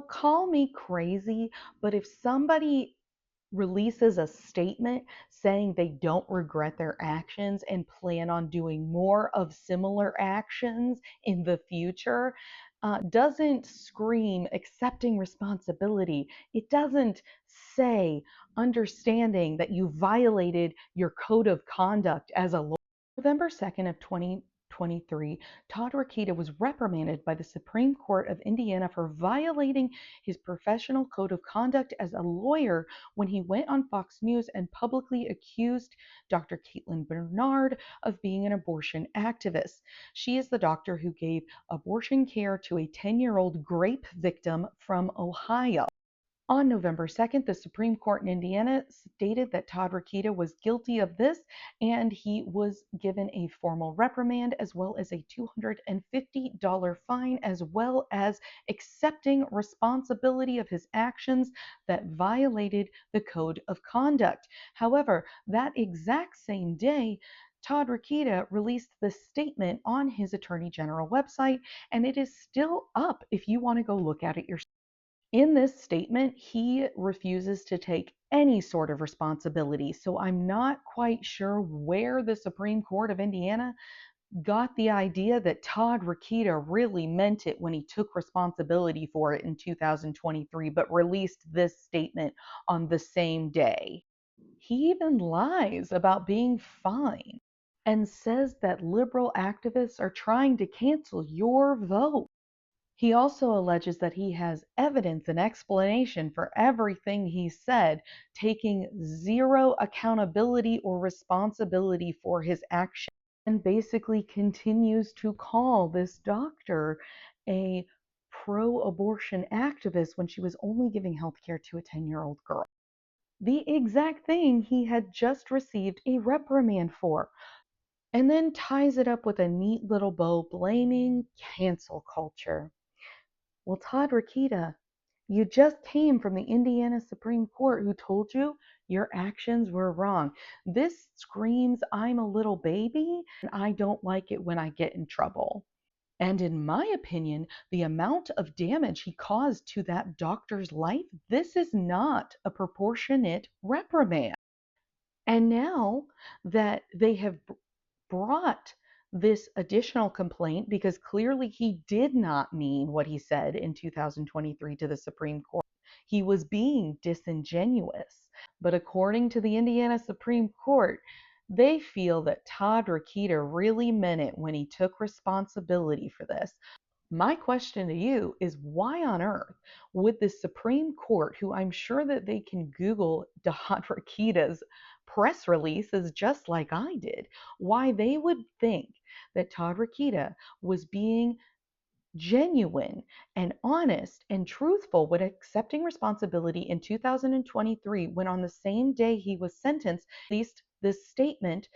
Call me crazy, but if somebody releases a statement saying they don't regret their actions and plan on doing more of similar actions in the future, doesn't scream accepting responsibility. It doesn't say understanding that you violated your code of conduct as a lawyer. November 2nd of 2023, Todd Rokita was reprimanded by the Supreme Court of Indiana for violating his professional code of conduct as a lawyer when he went on Fox News and publicly accused Dr. Caitlin Bernard of being an abortion activist. She is the doctor who gave abortion care to a 10-year-old grape victim from Ohio. On November 2nd, the Supreme Court in Indiana stated that Todd Rokita was guilty of this, and he was given a formal reprimand as well as a $250 fine, as well as accepting responsibility of his actions that violated the code of conduct. However, that exact same day, Todd Rokita released the statement on his Attorney General website, and it is still up if you want to go look at it yourself. In this statement, he refuses to take any sort of responsibility. So I'm not quite sure where the Supreme Court of Indiana got the idea that Todd Rokita really meant it when he took responsibility for it in 2023, but released this statement on the same day. He even lies about being fined and says that liberal activists are trying to cancel your vote. He also alleges that he has evidence and explanation for everything he said, taking zero accountability or responsibility for his actions, and basically continues to call this doctor a pro-abortion activist when she was only giving health care to a 10-year-old girl. The exact thing he had just received a reprimand for, and then ties it up with a neat little bow blaming cancel culture. Well, Todd Rokita, you just came from the Indiana Supreme Court who told you your actions were wrong. This screams, I'm a little baby and I don't like it when I get in trouble. And in my opinion, the amount of damage he caused to that doctor's life, this is not a proportionate reprimand. And now that they have brought this additional complaint, because clearly he did not mean what he said in 2023 to the Supreme Court. He was being disingenuous. But according to the Indiana Supreme Court, they feel that Todd Rokita really meant it when he took responsibility for this. My question to you is, why on earth would the Supreme Court, who I'm sure that they can Google Todd Rokita's press releases just like I did, why they would think that Todd Rokita was being genuine and honest and truthful when accepting responsibility in 2023, when on the same day he was sentenced, released this statement